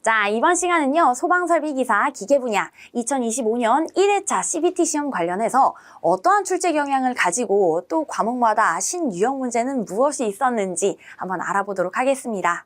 자, 이번 시간은요, 소방설비기사 기계 분야 2025년 1회차 CBT 시험 관련해서 어떠한 출제 경향을 가지고 또 과목마다 신유형 문제는 무엇이 있었는지 한번 알아보도록 하겠습니다.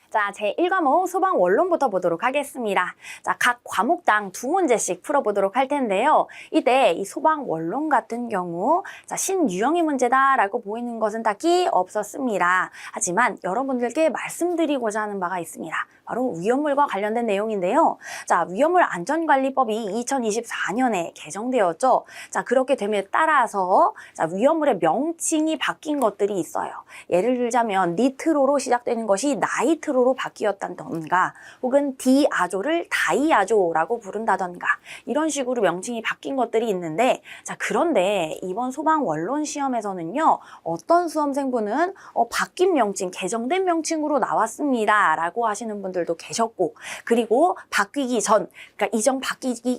자, 제1과목 소방 원론부터 보도록 하겠습니다. 자, 각 과목당 2문제씩 풀어보도록 할 텐데요. 이때 이 소방 원론 같은 경우 자, 신유형의 문제다라고 보이는 것은 딱히 없었습니다. 하지만 여러분들께 말씀드리고자 하는 바가 있습니다. 바로 위험물과 관련된 내용인데요. 자, 위험물안전관리법이 2024년에 개정되었죠. 자, 그렇게 됨에 따라서 자, 위험물의 명칭이 바뀐 것들이 있어요. 예를 들자면 니트로로 시작되는 것이 나이트로로 바뀌었다던가 혹은 디아조를 다이아조라고 부른다던가 이런 식으로 명칭이 바뀐 것들이 있는데 자, 그런데 이번 소방 원론 시험에서는요. 어떤 수험생분은 바뀐 명칭, 개정된 명칭으로 나왔습니다. 라고 하시는 분들도 계셨고 그리고 바뀌기 전, 그러니까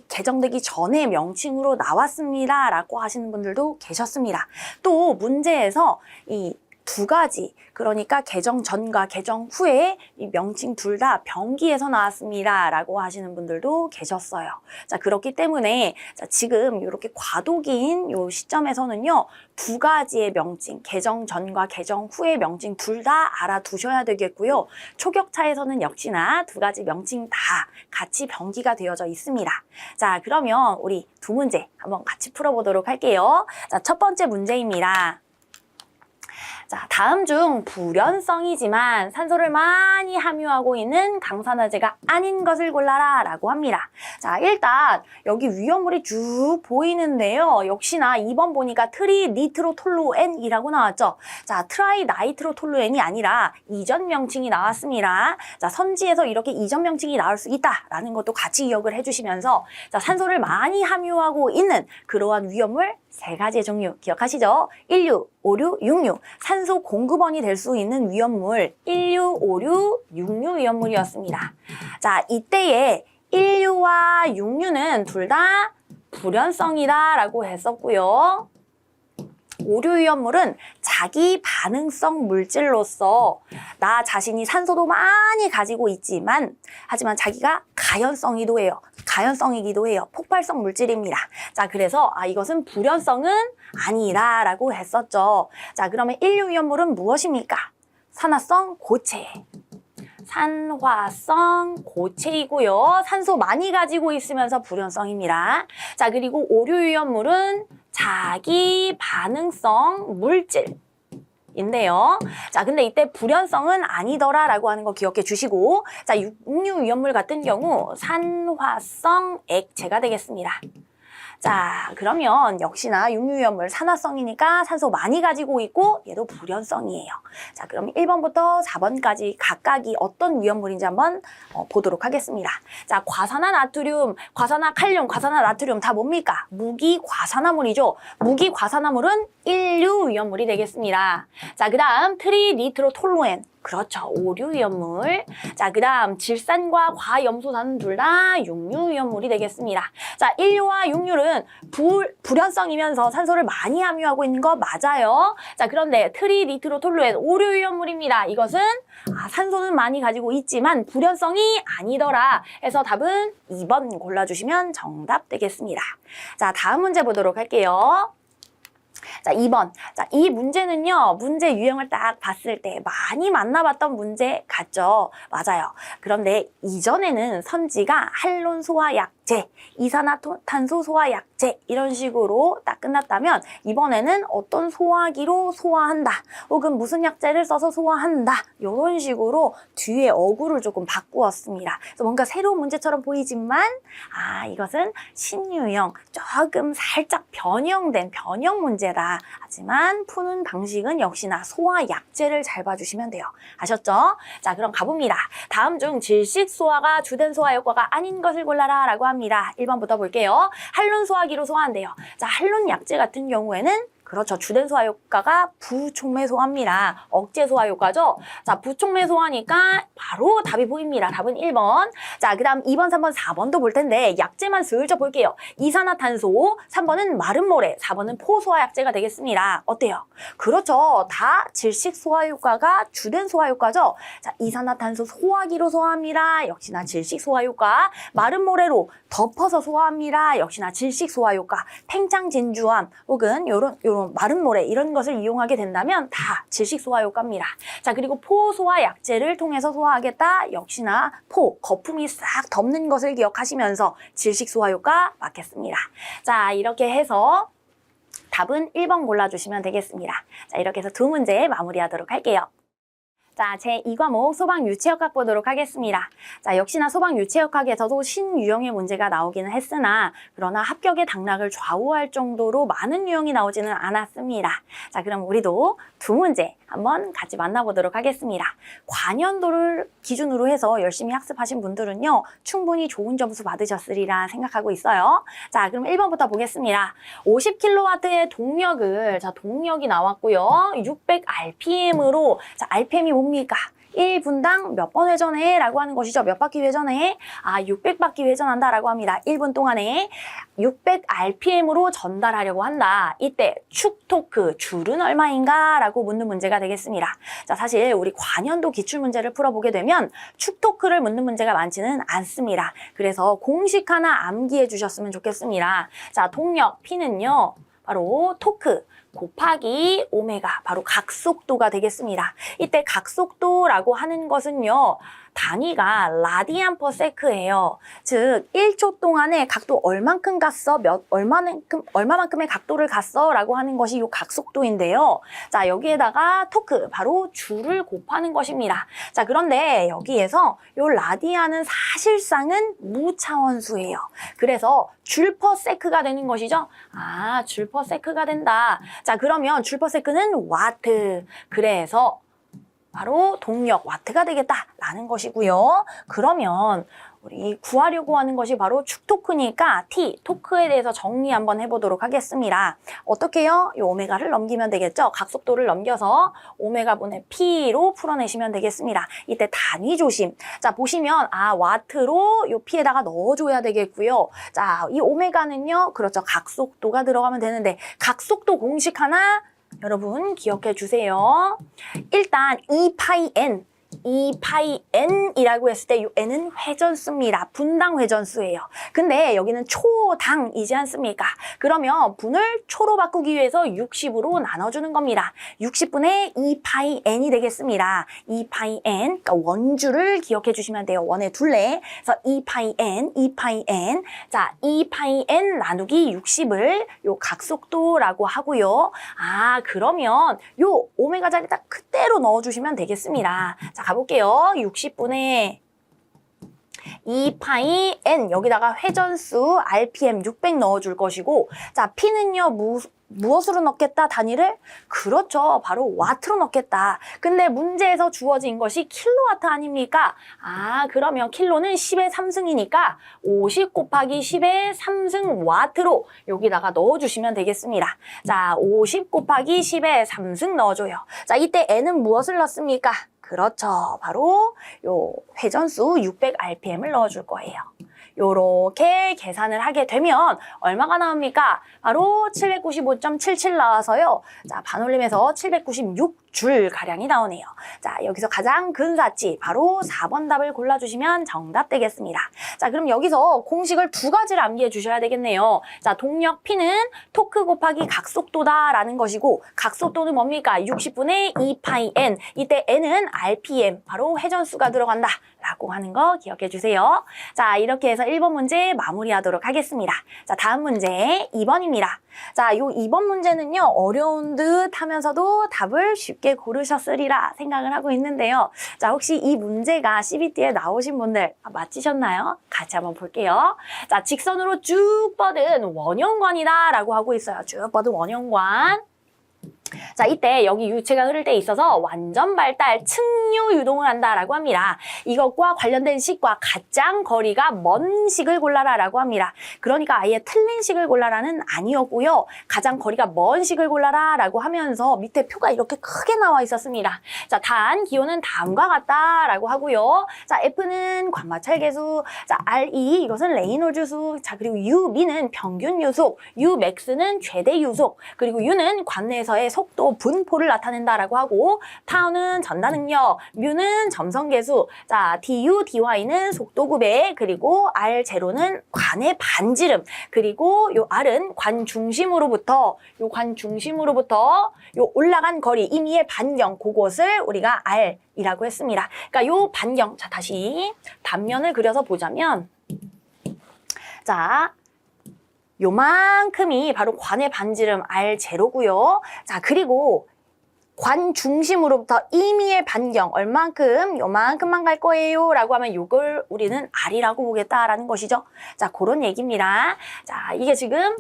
개정되기 전에 명칭으로 나왔습니다. 라고 하시는 분들도 계셨습니다. 또 문제에서 이 두 가지, 그러니까 개정 전과 개정 후에 이 명칭 둘 다 병기에서 나왔습니다. 라고 하시는 분들도 계셨어요. 자, 그렇기 때문에 자, 지금 이렇게 과도기인 요 시점에서는요, 두 가지의 명칭, 개정 전과 개정 후의 명칭 둘 다 알아두셔야 되겠고요. 초격차에서는 역시나 두 가지 명칭 다 같이 병기가 되어져 있습니다. 자, 그러면 우리 두 문제 한번 같이 풀어보도록 할게요. 자, 첫 번째 문제입니다. 자, 다음 중 불연성이지만 산소를 많이 함유하고 있는 강산화제가 아닌 것을 골라라 라고 합니다. 자, 일단 여기 위험물이 쭉 보이는데요. 역시나 2번 보니까 트리니트로톨루엔이라고 나왔죠. 자, 트라이나이트로톨루엔이 아니라 이전 명칭이 나왔습니다. 자, 선지에서 이렇게 이전 명칭이 나올 수 있다라는 것도 같이 기억을 해주시면서 자, 산소를 많이 함유하고 있는 그러한 위험물 세 가지의 종류 기억하시죠? 16, 56, 66 산소 공급원이 될 수 있는 위험물 16, 56, 66 위험물이었습니다. 자, 이때에 16와 66는 둘 다 불연성이다 라고 했었고요. 오류 위험물은 자기 반응성 물질로서 나 자신이 산소도 많이 가지고 있지만 하지만 자기가 가연성이기도 해요. 폭발성 물질입니다. 자, 그래서 이것은 불연성은 아니라 라고 했었죠. 자, 그러면 16 위험물은 무엇입니까? 산화성 고체. 산화성 고체이고요. 산소 많이 가지고 있으면서 불연성입니다. 자, 그리고 오류 위험물은 자기 반응성 물질인데요. 자, 근데 이때 불연성은 아니더라 라고 하는 거 기억해 주시고 자, 육류 위험물 같은 경우 산화성 액체가 되겠습니다. 자, 그러면 역시나 육류위험물 산화성이니까 산소 많이 가지고 있고 얘도 불연성이에요. 자, 그럼 1번부터 4번까지 각각이 어떤 위험물인지 한번 보도록 하겠습니다. 자, 과산화나트륨, 과산화칼륨, 과산화나트륨 다 뭡니까? 무기과산화물이죠. 무기과산화물은 1류 위험물이 되겠습니다. 자, 그 다음 트리니트로톨루엔. 그렇죠. 오류 위험물. 자, 그 다음 질산과 과염소산은 둘 다 6류 위험물이 되겠습니다. 자, 1류와 6류는 불연성이면서 산소를 많이 함유하고 있는 거 맞아요. 자, 그런데 트리니트로톨루엔 오류 위험물입니다. 이것은 산소는 많이 가지고 있지만 불연성이 아니더라 해서 답은 2번 골라주시면 정답 되겠습니다. 자, 다음 문제 보도록 할게요. 자, 2번. 자, 이 문제는요, 문제 유형을 딱 봤을 때 많이 만나봤던 문제 같죠? 맞아요. 그런데 이전에는 선지가 할론 소화 약제, 이산화탄소 소화 약제 이런 식으로 딱 끝났다면 이번에는 어떤 소화기로 소화한다 혹은 무슨 약제를 써서 소화한다 이런 식으로 뒤에 어구를 조금 바꾸었습니다. 그래서 뭔가 새로운 문제처럼 보이지만 이것은 신유형 조금 살짝 변형된 변형 문제다. 하지만 푸는 방식은 역시나 소화 약제를 잘 봐주시면 돼요. 아셨죠? 자, 그럼 가봅니다. 다음 중 질식 소화가 주된 소화 효과가 아닌 것을 골라라 라고 합니다. 1번부터 볼게요. 할론 소화기로 소화한대요. 자, 할론 약제 같은 경우에는 그렇죠. 주된 소화 효과가 부촉매 소화입니다. 억제 소화 효과죠. 자, 부촉매 소화니까 바로 답이 보입니다. 답은 1번. 자, 그 다음 2번, 3번, 4번도 볼 텐데 약제만 슬쩍 볼게요. 이산화탄소, 3번은 마른 모래, 4번은 포소화 약제가 되겠습니다. 어때요? 그렇죠. 다 질식 소화 효과가 주된 소화 효과죠. 자, 이산화탄소 소화기로 소화합니다. 역시나 질식 소화 효과. 마른 모래로 덮어서 소화합니다. 역시나 질식 소화 효과. 팽창 진주암 혹은 요런 마른 모래 이런 것을 이용하게 된다면 다 질식 소화 효과입니다. 자, 그리고 포소화 약제를 통해서 소화하겠다. 역시나 거품이 싹 덮는 것을 기억하시면서 질식 소화 효과 맞겠습니다. 자, 이렇게 해서 답은 1번 골라주시면 되겠습니다. 자, 이렇게 해서 두 문제 마무리하도록 할게요. 자, 제2과목 소방유체역학 보도록 하겠습니다. 자, 역시나 소방유체역학에서도 신유형의 문제가 나오기는 했으나 그러나 합격의 당락을 좌우할 정도로 많은 유형이 나오지는 않았습니다. 자, 그럼 우리도 두 문제 한번 같이 만나보도록 하겠습니다. 관연도를 기준으로 해서 열심히 학습하신 분들은요, 충분히 좋은 점수 받으셨으리라 생각하고 있어요. 자, 그럼 1번부터 보겠습니다. 50kW의 동력을, 자, 동력이 나왔고요. 600rpm으로, 자, rpm이 뭡니까? 1분당 몇 번 회전해? 라고 하는 것이죠. 몇 바퀴 회전해? 600바퀴 회전한다 라고 합니다. 1분 동안에 600rpm으로 전달하려고 한다. 이때 축 토크, 줄은 얼마인가? 라고 묻는 문제가 되겠습니다. 자, 사실 우리 관연도 기출문제를 풀어보게 되면 축 토크를 묻는 문제가 많지는 않습니다. 그래서 공식 하나 암기해 주셨으면 좋겠습니다. 자, 동력 P는요, 바로 토크 곱하기 오메가, 바로 각속도가 되겠습니다. 이때 각속도라고 하는 것은요, 단위가 라디안 퍼 세크예요. 즉 1초 동안에 각도 얼만큼 갔어? 얼마만큼의 각도를 갔어? 라고 하는 것이 이 각속도인데요. 자, 여기에다가 토크, 바로 줄을 곱하는 것입니다. 자, 그런데 여기에서 이 라디안은 사실상은 무차원수예요. 그래서 줄 퍼 세크가 되는 것이죠. 줄 퍼 세크가 된다. 자, 그러면 줄 퍼 세크는 와트. 그래서 바로 동력 와트가 되겠다라는 것이고요. 그러면 우리 구하려고 하는 것이 바로 축토크니까 T, 토크에 대해서 정리 한번 해보도록 하겠습니다. 어떻게 해요? 이 오메가를 넘기면 되겠죠? 각속도를 넘겨서 오메가 분의 P로 풀어내시면 되겠습니다. 이때 단위 조심. 자, 보시면 와트로 이 P에다가 넣어줘야 되겠고요. 자, 이 오메가는요, 그렇죠, 각속도가 들어가면 되는데 각속도 공식 하나 여러분 기억해 주세요. 일단 2파이 N이라고 했을 때 이 N은 회전수입니다. 분당 회전수예요. 근데 여기는 초당이지 않습니까? 그러면 분을 초로 바꾸기 위해서 60으로 나눠주는 겁니다. 60분의 2파이 N이 되겠습니다. 2파이 N, 그러니까 원주를 기억해 주시면 돼요. 원의 둘레. 그래서 2파이 N. 자, 2파이 N 나누기 60을 요 각속도라고 하고요. 그러면 요 오메가 자리에다 그대로 넣어주시면 되겠습니다. 자, 가볼게요. 60분의 2파이 N, 여기다가 회전수 RPM 600 넣어줄 것이고, 자, P는요, 무엇으로 넣겠다, 단위를? 그렇죠, 바로 와트로 넣겠다. 근데 문제에서 주어진 것이 킬로와트 아닙니까? 그러면 킬로는 10의 3승이니까 50 곱하기 10의 3승 와트로 여기다가 넣어주시면 되겠습니다. 자, 50 곱하기 10의 3승 넣어줘요. 자, 이때 N은 무엇을 넣습니까? 그렇죠, 바로 요 회전수 600rpm을 넣어줄 거예요. 요렇게 계산을 하게 되면 얼마가 나옵니까? 바로 795.77 나와서요. 자, 반올림에서 796줄 가량이 나오네요. 자, 여기서 가장 근사치 바로 4번 답을 골라주시면 정답 되겠습니다. 자, 그럼 여기서 공식을 두 가지를 암기해 주셔야 되겠네요. 자, 동력 P는 토크 곱하기 각속도다라는 것이고, 각속도는 뭡니까? 60분의 2파이 N. 이때 N은 RPM, 바로 회전수가 들어간다 라고 하는 거 기억해 주세요. 자, 이렇게 해서 1번 문제 마무리하도록 하겠습니다. 자, 다음 문제 2번입니다. 자, 요 2번 문제는요, 어려운 듯 하면서도 답을 쉽게 고르셨으리라 생각을 하고 있는데요. 자, 혹시 이 문제가 CBT에 나오신 분들 맞히셨나요? 같이 한번 볼게요. 자, 직선으로 쭉 뻗은 원형관이다 라고 하고 있어요. 쭉 뻗은 원형관. 자, 이때 여기 유체가 흐를 때 있어서 완전 발달 측류 유동을 한다라고 합니다. 이것과 관련된 식과 가장 거리가 먼 식을 골라라라고 합니다. 그러니까 아예 틀린 식을 골라라는 아니었고요. 가장 거리가 먼 식을 골라라라고 하면서 밑에 표가 이렇게 크게 나와 있었습니다. 자, 단 기호는 다음과 같다라고 하고요. 자, F는 관마찰계수, 자, RE 이것은 레이놀즈 수, 자, 그리고 UM는 평균 유속, Umax는 최대 유속, 그리고 U는 관내에서의 속도 분포를 나타낸다라고 하고, 타우는 전다 능력, 뮤는 점성계수, 자, du, dy는 속도 구배, 그리고 r0는 관의 반지름, 그리고 요 r은 관 중심으로부터 요 올라간 거리, 임의의 반경, 그것을 우리가 r이라고 했습니다. 그러니까 요 반경, 자, 다시 단면을 그려서 보자면, 자, 요만큼이 바로 관의 반지름 R0고요. 자, 그리고 관 중심으로부터 임의의 반경 얼만큼, 요만큼만 갈 거예요 라고 하면 요걸 우리는 R이라고 보겠다라는 것이죠. 자, 그런 얘기입니다. 자, 이게 지금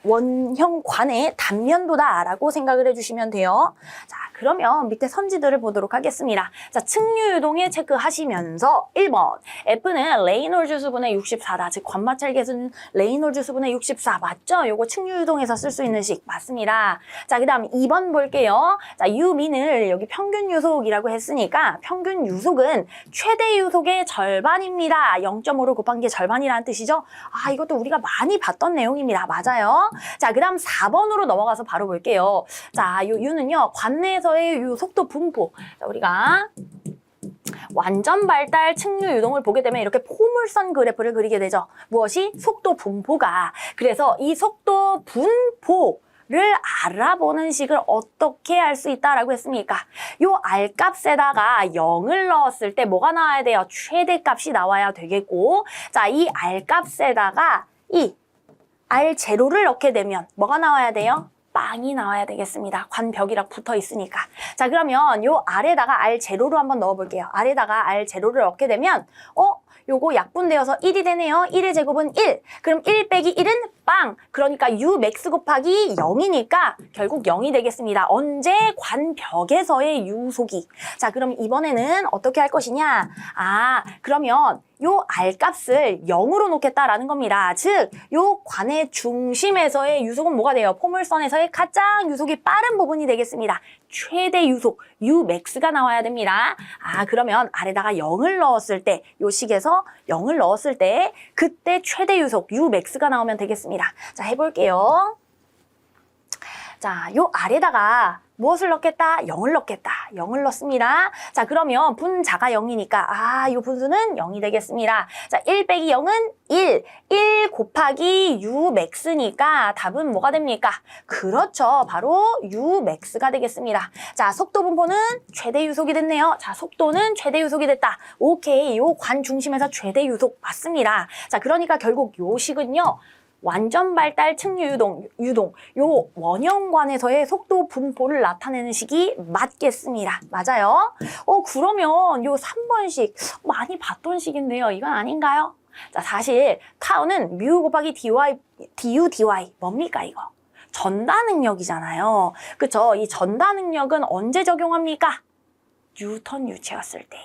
원형 관의 단면도다라고 생각을 해주시면 돼요. 자, 그러면 밑에 선지들을 보도록 하겠습니다. 자, 측류 유동에 체크하시면서 1번 F는 레이놀즈 수분의 64다. 즉 관마찰 계수는 레이놀즈 수분의 64 맞죠? 요거 측류 유동에서 쓸 수 있는 식 맞습니다. 자, 그 다음 2번 볼게요. 자, U민을 여기 평균 유속이라고 했으니까 평균 유속은 최대 유속의 절반입니다. 0.5를 곱한 게 절반이라는 뜻이죠? 아, 이것도 우리가 많이 봤던 내용입니다. 맞아요. 자, 그 다음 4번으로 넘어가서 바로 볼게요. 자, 요 U는요, 관내에서의 요 속도 분포. 자, 우리가 완전 발달 측류 유동을 보게 되면 이렇게 포물선 그래프를 그리게 되죠. 무엇이? 속도 분포가. 그래서 이 속도 분포를 알아보는 식을 어떻게 할 수 있다라고 했습니까? 요 R 값에다가 0을 넣었을 때 뭐가 나와야 돼요? 최대값이 나와야 되겠고, 자, 이 R 값에다가 이 R0를 넣게 되면 뭐가 나와야 돼요? 빵이 나와야 되겠습니다. 관벽이랑 붙어 있으니까. 자, 그러면 요 R에다가 R0로 한번 넣어볼게요. R에다가 R0를 넣게 되면 요거 약분되어서 1이 되네요. 1의 제곱은 1. 그럼 1 빼기 1은 빵. 그러니까 Umax 곱하기 0이니까 결국 0이 되겠습니다. 언제? 관벽에서의 유속이. 자, 그럼 이번에는 어떻게 할 것이냐? 아, 그러면 요 R 값을 0으로 놓겠다라는 겁니다. 즉, 요 관의 중심에서의 유속은 뭐가 돼요? 포물선에서의 가장 유속이 빠른 부분이 되겠습니다. 최대 유속, Umax가 나와야 됩니다. 아, 그러면 R에다가 0을 넣었을 때, 요 식에서 0을 넣었을 때, 그때 최대 유속, Umax가 나오면 되겠습니다. 자, 해볼게요. 자, 요 R에다가 무엇을 넣겠다? 0을 넣겠다. 0을 넣습니다. 자, 그러면 분자가 0이니까 요 분수는 0이 되겠습니다. 자, 1 빼기 0은 1. 1 곱하기 Umax니까 답은 뭐가 됩니까? 그렇죠. 바로 Umax가 되겠습니다. 자, 속도 분포는 최대 유속이 됐네요. 자, 속도는 최대 유속이 됐다. 오케이. 요 관 중심에서 최대 유속 맞습니다. 자, 그러니까 결국 요 식은요. 완전 발달 측류 유동, 요 원형관에서의 속도 분포를 나타내는 식이 맞겠습니다. 맞아요? 그러면 요 3번식 많이 봤던 식인데요. 이건 아닌가요? 자, 사실 타우는 뮤 곱하기 du, dy 뭡니까 이거? 전다 능력이잖아요. 그쵸? 이 전다 능력은 언제 적용합니까? 뉴턴 유체였을 때.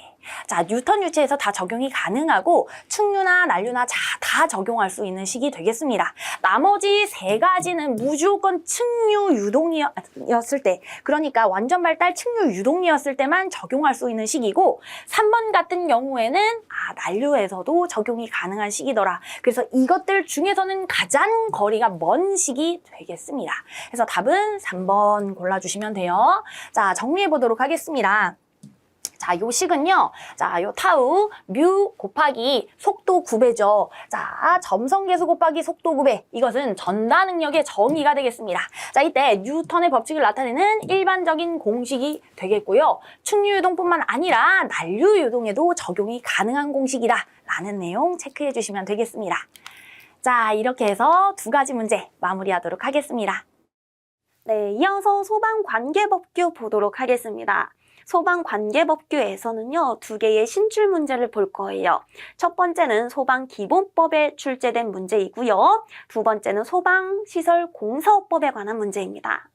자, 뉴턴 유체에서 다 적용이 가능하고 측류나 난류나 다 적용할 수 있는 식이 되겠습니다. 나머지 세 가지는 무조건 측류 유동이었을 때, 그러니까 완전 발달 측류 유동이었을 때만 적용할 수 있는 식이고, 3번 같은 경우에는 난류에서도 적용이 가능한 식이더라. 그래서 이것들 중에서는 가장 거리가 먼 식이 되겠습니다. 그래서 답은 3번 골라주시면 돼요. 자, 정리해 보도록 하겠습니다. 자, 요 식은요. 자, 요 타우 뮤 곱하기 속도 9배죠. 자, 점성계수 곱하기 속도 9배. 이것은 전다 능력의 정의가 되겠습니다. 자, 이때 뉴턴의 법칙을 나타내는 일반적인 공식이 되겠고요. 측류 유동뿐만 아니라 난류 유동에도 적용이 가능한 공식이다 라는 내용 체크해 주시면 되겠습니다. 자, 이렇게 해서 두 가지 문제 마무리하도록 하겠습니다. 네, 이어서 소방관계법규 보도록 하겠습니다. 소방관계법규에서는요, 두 개의 신출 문제를 볼 거예요. 첫 번째는 소방기본법에 출제된 문제이고요. 두 번째는 소방시설공사업법에 관한 문제입니다.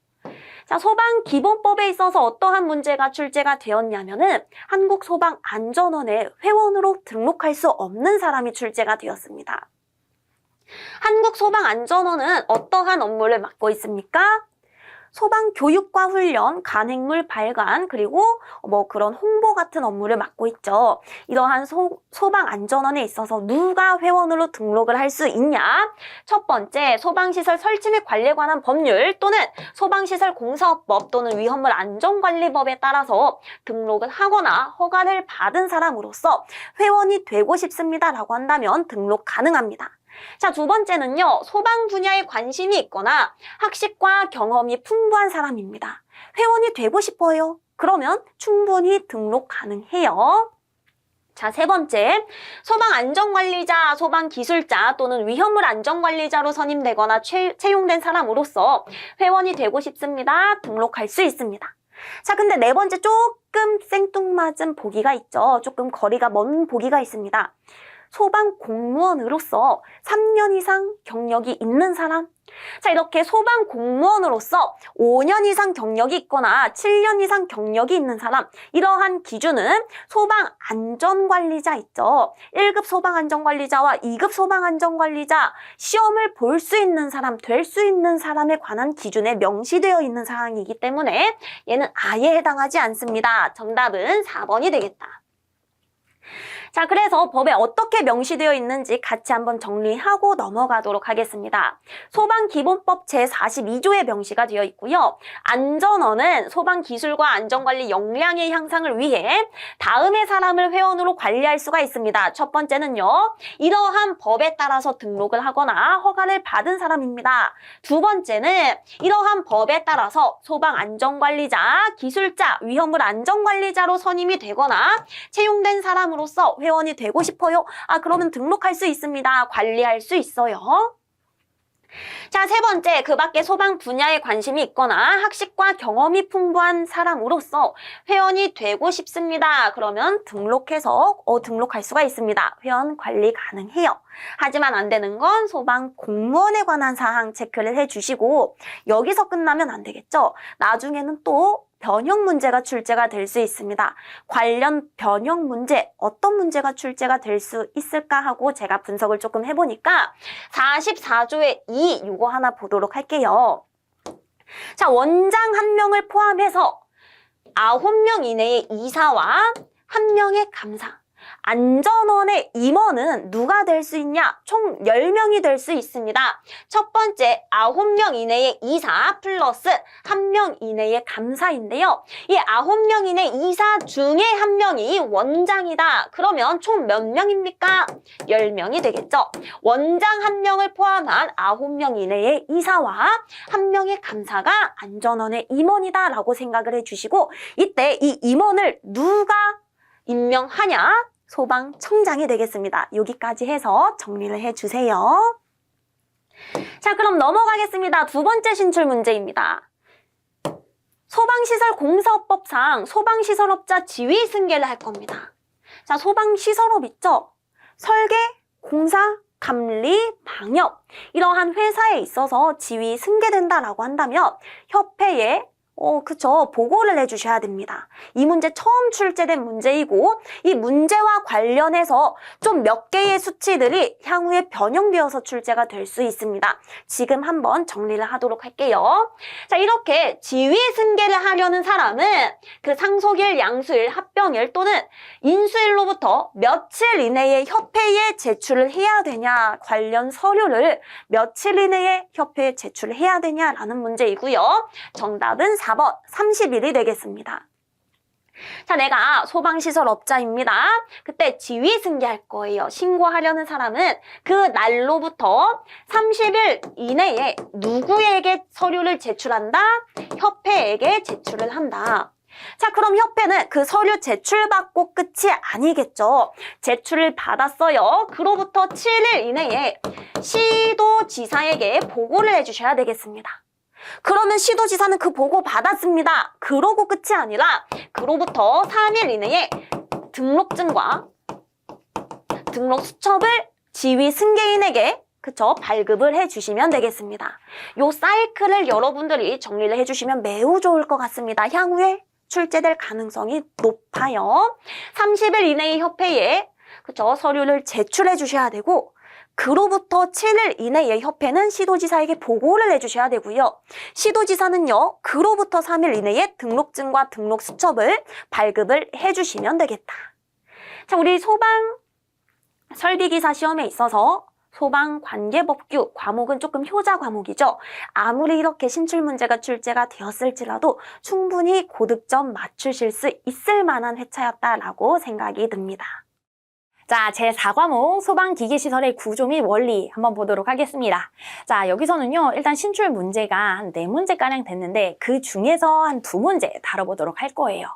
자, 소방기본법에 있어서 어떠한 문제가 출제가 되었냐면은 한국소방안전원에 회원으로 등록할 수 없는 사람이 출제가 되었습니다. 한국소방안전원은 어떠한 업무를 맡고 있습니까? 소방교육과 훈련, 간행물 발간, 그리고 그런 홍보 같은 업무를 맡고 있죠. 이러한 소방안전원에 있어서 누가 회원으로 등록을 할 수 있냐? 첫 번째, 소방시설 설치 및 관리에 관한 법률 또는 소방시설 공사업법 또는 위험물 안전관리법에 따라서 등록을 하거나 허가를 받은 사람으로서 회원이 되고 싶습니다라고 한다면 등록 가능합니다. 자, 두 번째는요, 소방 분야에 관심이 있거나 학식과 경험이 풍부한 사람입니다. 회원이 되고 싶어요. 그러면 충분히 등록 가능해요. 자, 세 번째, 소방안전관리자, 소방기술자 또는 위험물 안전관리자로 선임되거나 채용된 사람으로서 회원이 되고 싶습니다. 등록할 수 있습니다. 자, 근데 네 번째 조금 생뚱맞은 보기가 있죠. 조금 거리가 먼 보기가 있습니다. 소방 공무원으로서 3년 이상 경력이 있는 사람. 자, 이렇게 소방 공무원으로서 5년 이상 경력이 있거나 7년 이상 경력이 있는 사람. 이러한 기준은 소방 안전관리자 있죠. 1급 소방 안전관리자와 2급 소방 안전관리자 시험을 볼 수 있는 사람, 될 수 있는 사람에 관한 기준에 명시되어 있는 사항이기 때문에 얘는 아예 해당하지 않습니다. 정답은 4번이 되겠다. 자, 그래서 법에 어떻게 명시되어 있는지 같이 한번 정리하고 넘어가도록 하겠습니다. 소방기본법 제42조에 명시가 되어 있고요. 안전원은 소방기술과 안전관리 역량의 향상을 위해 다음의 사람을 회원으로 관리할 수가 있습니다. 첫 번째는요, 이러한 법에 따라서 등록을 하거나 허가를 받은 사람입니다. 두 번째는 이러한 법에 따라서 소방안전관리자, 기술자, 위험물 안전관리자로 선임이 되거나 채용된 사람으로서 회원이 되고 싶어요? 아, 그러면 등록할 수 있습니다. 관리할 수 있어요. 자, 세 번째, 그 밖에 소방 분야에 관심이 있거나 학식과 경험이 풍부한 사람으로서 회원이 되고 싶습니다. 그러면 등록할 수가 있습니다. 회원 관리 가능해요. 하지만 안 되는 건 소방 공무원에 관한 사항 체크를 해주시고 여기서 끝나면 안 되겠죠. 나중에는 또 변형 문제가 출제가 될 수 있습니다. 관련 변형 문제, 어떤 문제가 출제가 될 수 있을까 하고 제가 분석을 조금 해보니까 44조의 2 이거 하나 보도록 할게요. 자, 원장 1명을 포함해서 9명 이내의 이사와 1명의 감사. 안전원의 임원은 누가 될 수 있냐? 총 10명이 될 수 있습니다. 첫 번째, 9명 이내의 이사 플러스 1명 이내의 감사인데요. 이 9명 이내 이사 중에 1명이 원장이다. 그러면 총 몇 명입니까? 10명이 되겠죠. 원장 1명을 포함한 9명 이내의 이사와 1명의 감사가 안전원의 임원이다 라고 생각을 해주시고 이때 이 임원을 누가 임명하냐? 소방청장이 되겠습니다. 여기까지 해서 정리를 해주세요. 자, 그럼 넘어가겠습니다. 두 번째 신출 문제입니다. 소방시설공사업법상 소방시설업자 지위 승계를 할 겁니다. 자, 소방시설업 있죠? 설계, 공사, 감리, 방역 이러한 회사에 있어서 지위 승계된다라고 한다면 협회에 그쵸. 보고를 해주셔야 됩니다. 이 문제 처음 출제된 문제이고 이 문제와 관련해서 좀 몇 개의 수치들이 향후에 변형되어서 출제가 될 수 있습니다. 지금 한번 정리를 하도록 할게요. 자, 이렇게 지위 승계를 하려는 사람은 그 상속일, 양수일, 합병일 또는 인수일로부터 며칠 이내에 협회에 제출을 해야 되냐, 관련 서류를 며칠 이내에 협회에 제출을 해야 되냐라는 문제이고요. 정답은 4번 30일이 되겠습니다. 자, 내가 소방시설업자입니다. 그때 지위 승계할 거예요. 신고하려는 사람은 그 날로부터 30일 이내에 누구에게 서류를 제출한다? 협회에게 제출을 한다. 자, 그럼 협회는 그 서류 제출받고 끝이 아니겠죠. 제출을 받았어요. 그로부터 7일 이내에 시도지사에게 보고를 해주셔야 되겠습니다. 그러면 시도지사는 그 보고 받았습니다. 그러고 끝이 아니라 그로부터 3일 이내에 등록증과 등록 수첩을 지위 승계인에게 그쵸? 발급을 해주시면 되겠습니다. 요 사이클을 여러분들이 정리를 해주시면 매우 좋을 것 같습니다. 향후에 출제될 가능성이 높아요. 30일 이내의 협회에 그쵸? 서류를 제출해 주셔야 되고 그로부터 7일 이내의 협회는 시도지사에게 보고를 해주셔야 되고요. 시도지사는요. 그로부터 3일 이내에 등록증과 등록 수첩을 발급을 해주시면 되겠다. 자, 우리 소방 설비기사 시험에 있어서 소방관계법규 과목은 조금 효자 과목이죠. 아무리 이렇게 신출문제가 출제가 되었을지라도 충분히 고득점 맞추실 수 있을 만한 회차였다라고 생각이 듭니다. 자, 제4과목 소방기계시설의 구조 및 원리 한번 보도록 하겠습니다. 자, 여기서는요, 일단 신출 문제가 한 4문제가량 됐는데 그 중에서 한 2문제 다뤄보도록 할 거예요.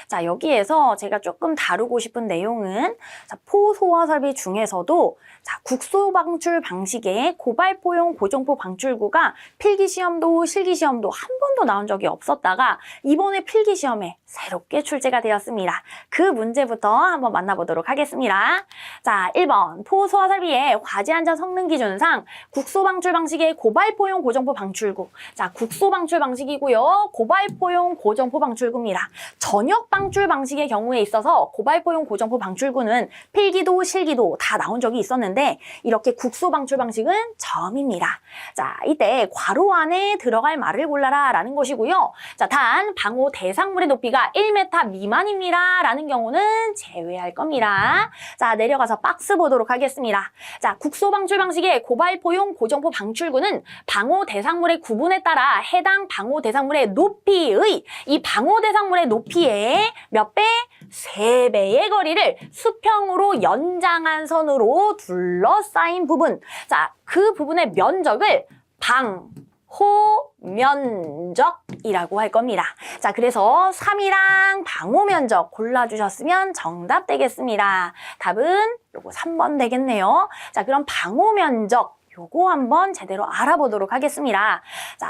자, 여기에서 제가 조금 다루고 싶은 내용은 자, 포소화 설비 중에서도 자, 국소방출 방식의 고발포용 고정포 방출구가 필기시험도 실기시험도 한 번도 나온 적이 없었다가 이번에 필기시험에 새롭게 출제가 되었습니다. 그 문제부터 한번 만나보도록 하겠습니다. 자, 1번 포소화 설비의 화재안전 성능 기준상 국소방출 방식의 고발포용 고정포 방출구. 자, 국소방출 방식이고요. 고발포용 고정포 방출구입니다. 전역 방출 방식의 경우에 있어서 고발포용 고정포 방출구는 필기도 실기도 다 나온 적이 있었는데 이렇게 국소방출 방식은 처음입니다. 자, 이때 괄호 안에 들어갈 말을 골라라 라는 것이고요. 자, 단 방호 대상물의 높이가 1m 미만입니다 라는 경우는 제외할 겁니다. 자, 내려가서 박스 보도록 하겠습니다. 자, 국소방출 방식의 고발포용 고정포 방출구는 방호 대상물의 구분에 따라 해당 방호 대상물의 높이의 이 방호 대상물의 높이의 몇 배? 3배의 거리를 수평으로 연장한 선으로 둘러싸인 부분. 자, 그 부분의 면적을 방호면적이라고 할 겁니다. 자, 그래서 3이랑 방호면적 골라주셨으면 정답 되겠습니다. 답은 요거 3번 되겠네요. 자, 그럼 방호면적 요거 한번 제대로 알아보도록 하겠습니다. 자,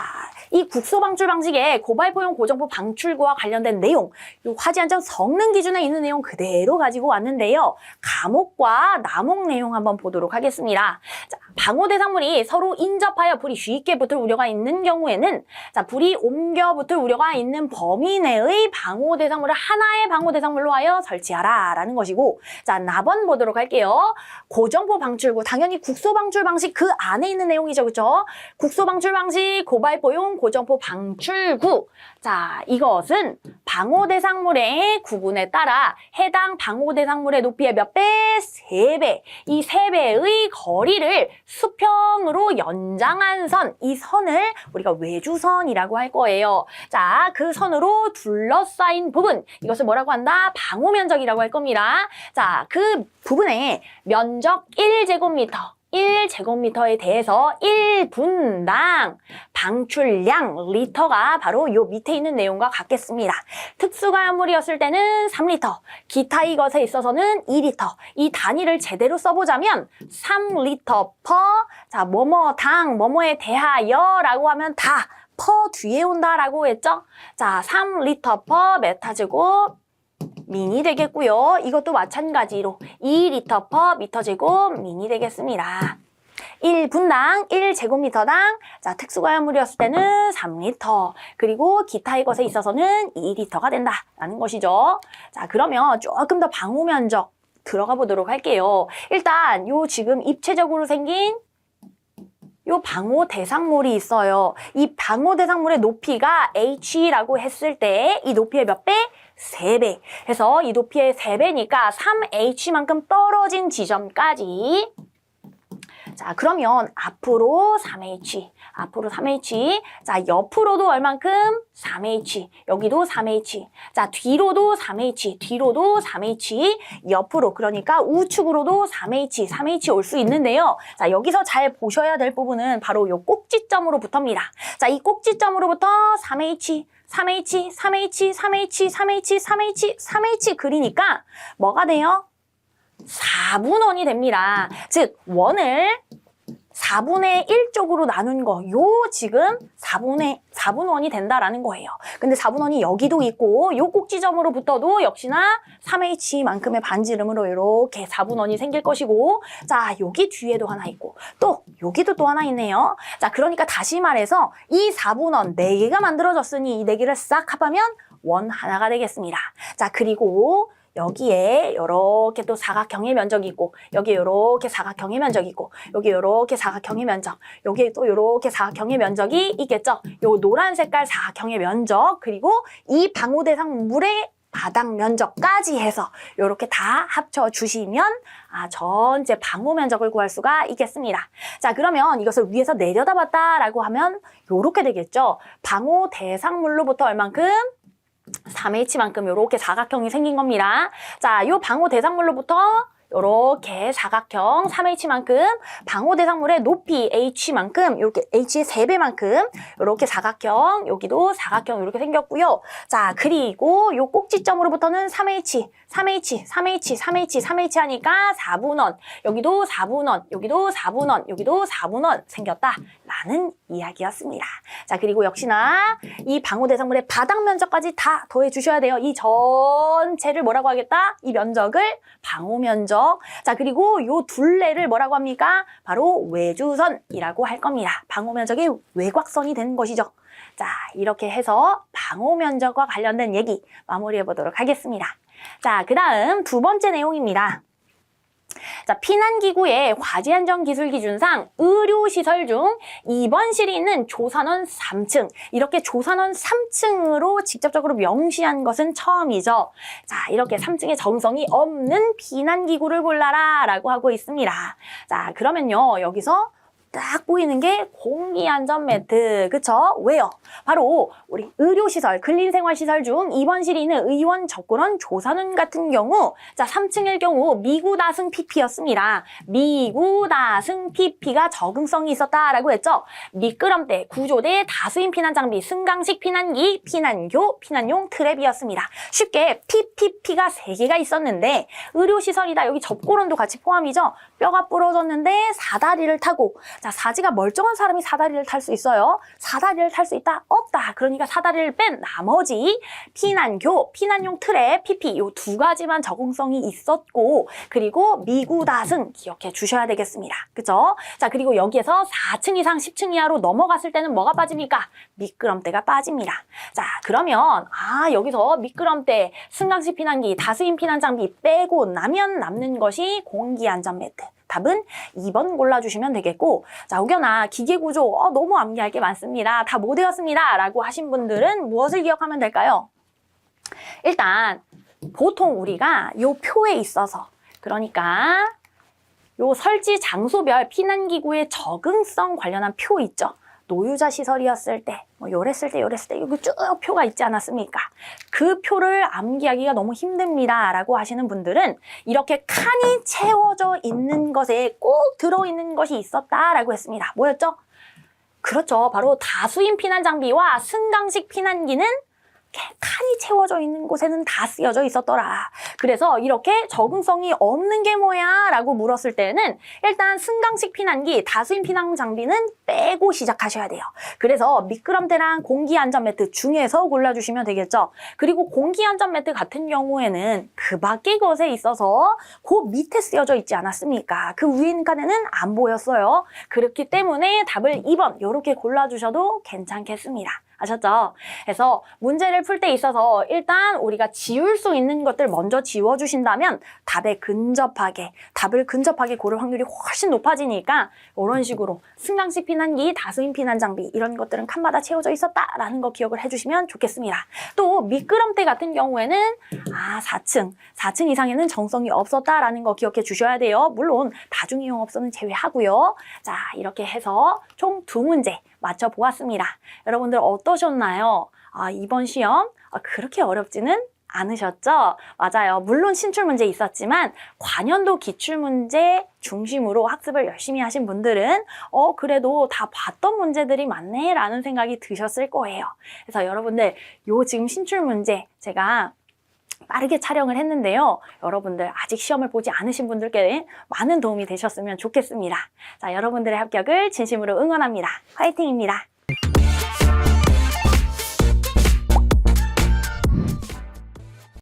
이 국소방출 방식의 고발포용 고정포 방출구와 관련된 내용, 요 화재안전 성능 기준에 있는 내용 그대로 가지고 왔는데요. 감옥과 남옥 내용 한번 보도록 하겠습니다. 자, 방호 대상물이 서로 인접하여 불이 쉽게 붙을 우려가 있는 경우에는 자, 불이 옮겨 붙을 우려가 있는 범위 내의 방호 대상물을 하나의 방호 대상물로 하여 설치하라 라는 것이고, 자, 나번 보도록 할게요. 고정포 방출구, 당연히 국소 방출 방식 그 안에 있는 내용이죠. 그렇죠? 국소 방출 방식, 고발포용 고정포 방출구. 자, 이것은 방호 대상물의 구분에 따라 해당 방호 대상물의 높이의 몇 배? 3배. 이 3배의 거리를 수평으로 연장한 선, 이 선을 우리가 외주선이라고 할 거예요. 자, 그 선으로 둘러싸인 부분, 이것을 뭐라고 한다? 방호 면적이라고 할 겁니다. 자, 그 부분의 면적 1제곱미터. 1제곱미터에 대해서 1분당 방출량 리터가 바로 요 밑에 있는 내용과 같겠습니다. 특수가연물이었을 때는 3리터, 기타 이것에 있어서는 2리터. 이 단위를 제대로 써보자면 3리터 퍼, 자, 뭐뭐당, 뭐뭐에 대하여라고 하면 다 퍼 뒤에 온다라고 했죠? 자, 3리터 퍼 메타제곱 민이 되겠고요. 이것도 마찬가지로 2리터 퍼 미터제곱 민이 되겠습니다. 1분당 1제곱미터당 자, 특수가연물이었을 때는 3리터 그리고 기타의 것에 있어서는 2리터가 된다라는 것이죠. 자, 그러면 조금 더 방호 면적 들어가 보도록 할게요. 일단 요 지금 입체적으로 생긴 요 방호 대상물이 있어요. 이 방호 대상물의 높이가 H라고 했을 때 이 높이의 몇 배? 3배. 해서 이 높이의 3배니까 3H만큼 떨어진 지점까지 자, 그러면 앞으로 3H, 앞으로 3H, 자, 옆으로도 얼만큼? 3H, 여기도 3H, 자, 뒤로도 3H, 뒤로도 3H, 옆으로, 그러니까 우측으로도 3H, 3H 올 수 있는데요. 자, 여기서 잘 보셔야 될 부분은 바로 요 꼭지점으로부터입니다. 자, 이 꼭지점으로부터 3H, 3H, 3H, 3H, 3H, 3H, 3H 그리니까 뭐가 돼요? 4분원이 됩니다. 즉, 원을 4분의 1 쪽으로 나눈 거, 요 지금 4분원이 된다라는 거예요. 근데 4분원이 여기도 있고, 요 꼭지점으로부터도 역시나 3H만큼의 반지름으로 이렇게 4분원이 생길 것이고, 자, 여기 뒤에도 하나 있고, 또 여기도 또 하나 있네요. 자, 그러니까 다시 말해서 이 4분원 4개가 만들어졌으니 이 4개를 싹 합하면 원 하나가 되겠습니다. 자, 그리고 여기에 이렇게 또 사각형의 면적이 있고, 여기에 이렇게 사각형의 면적이 있고, 여기에 이렇게 사각형의 면적, 여기에 또 이렇게 사각형의 면적이 있겠죠. 요 노란 색깔 사각형의 면적, 그리고 이 방호 대상 물의 바닥 면적까지 해서 이렇게 다 합쳐 주시면 전체 방호 면적을 구할 수가 있겠습니다. 자, 그러면 이것을 위에서 내려다봤다라고 하면 이렇게 되겠죠. 방호 대상물로부터 얼만큼? 3H만큼 이렇게 사각형이 생긴 겁니다. 자, 요 방호 대상물로부터 이렇게 사각형 3H만큼, 방호 대상물의 높이 H만큼, 이렇게 H의 3배만큼 이렇게 사각형, 여기도 사각형 이렇게 생겼고요. 자, 그리고 요 꼭지점으로부터는 3H 하니까 4분원, 여기도 4분원, 여기도 4분원, 여기도 4분원 생겼다라는 이야기였습니다. 자, 그리고 역시나 이 방호 대상물의 바닥 면적까지 다 더해 주셔야 돼요. 이 전체를 뭐라고 하겠다? 이 면적을 방호 면적. 자, 그리고 요 둘레를 뭐라고 합니까? 바로 외주선이라고 할 겁니다. 방호 면적의 외곽선이 되는 것이죠. 자, 이렇게 해서 방호 면적과 관련된 얘기 마무리해 보도록 하겠습니다. 자, 그 다음 두 번째 내용입니다. 자, 피난기구의 화재안전기술기준상 의료시설 중 2번 실이 있는 조산원 3층, 이렇게 조산원 3층으로 직접적으로 명시한 것은 처음이죠. 자, 이렇게 3층에 정성이 없는 피난기구를 골라라 라고 하고 있습니다. 자, 그러면요, 여기서 딱 보이는 게 공기안전 매트, 그쵸? 왜요? 바로 우리 의료시설, 근린생활시설 중 2번 실이 있는 의원 접근원 조산원 같은 경우, 자, 3층일 경우 미구다승 PP였습니다. 미구다승 PP가 적응성이 있었다라고 했죠. 미끄럼대, 구조대, 다수인 피난장비, 승강식 피난기, 피난교, 피난용 트랩이었습니다. 쉽게 PPP가 3개가 있었는데, 의료시설이다, 여기 접고론도 같이 포함이죠. 뼈가 부러졌는데 사다리를 타고, 자, 사지가 멀쩡한 사람이 사다리를 탈 수 있어요. 사다리를 탈 수 있다? 없다. 그러니까 사다리를 뺀 나머지 피난교, 피난용 트랩, PP 요 2가지만 적응성이 있었고, 그리고 미구다승 기억해 주셔야 되겠습니다. 그죠? 자, 그리고 여기에서 4층 이상 10층 이하로 넘어갔을 때는 뭐가 빠집니까? 미끄럼대가 빠집니다. 자, 그러면 여기서 미끄럼대, 승강식 피난기, 다수인 피난장비 빼고 나면 남는 것이 공기안전 매트. 답은 2번 골라주시면 되겠고, 자, 혹여나 기계구조 너무 암기할 게 많습니다. 다 못 외웠습니다 라고 하신 분들은 무엇을 기억하면 될까요? 일단 보통 우리가 요 표에 있어서, 그러니까 요 설치 장소별 피난기구의 적응성 관련한 표 있죠. 노유자 시설이었을 때, 요랬을 때, 여기 쭉 표가 있지 않았습니까? 그 표를 암기하기가 너무 힘듭니다 라고 하시는 분들은 이렇게 칸이 채워져 있는 것에 꼭 들어있는 것이 있었다라고 했습니다. 뭐였죠? 그렇죠. 바로 다수인 피난 장비와 승강식 피난기는 칸이 채워져 있는 곳에는 다 쓰여져 있었더라. 그래서 이렇게 적응성이 없는 게 뭐야? 라고 물었을 때는 일단 승강식 피난기, 다수인 피난 장비는 빼고 시작하셔야 돼요. 그래서 미끄럼대랑 공기안전 매트 중에서 골라주시면 되겠죠. 그리고 공기안전 매트 같은 경우에는 그 밖의 것에 있어서 그 밑에 쓰여져 있지 않았습니까? 그 위인 칸에는 안 보였어요. 그렇기 때문에 답을 2번 이렇게 골라주셔도 괜찮겠습니다. 아셨죠? 그래서 문제를 풀 때 있어서 일단 우리가 지울 수 있는 것들 먼저 지워주신다면 답을 근접하게 고를 확률이 훨씬 높아지니까 이런 식으로 승강식 피난기, 다수인 피난 장비 이런 것들은 칸마다 채워져 있었다라는 거 기억을 해주시면 좋겠습니다. 또 미끄럼대 같은 경우에는 4층 이상에는 정성이 없었다라는 거 기억해 주셔야 돼요. 물론 다중이용업소는 제외하고요. 자, 이렇게 해서 총 2문제 맞춰보았습니다. 여러분들 어떠셨나요? 이번 시험 그렇게 어렵지는 않으셨죠? 맞아요. 물론 신출문제 있었지만 관연도 기출문제 중심으로 학습을 열심히 하신 분들은 그래도 다 봤던 문제들이 많네 라는 생각이 드셨을 거예요. 그래서 여러분들 지금 신출문제 제가 빠르게 촬영을 했는데요. 여러분들 아직 시험을 보지 않으신 분들께 많은 도움이 되셨으면 좋겠습니다. 자, 여러분들의 합격을 진심으로 응원합니다. 화이팅입니다.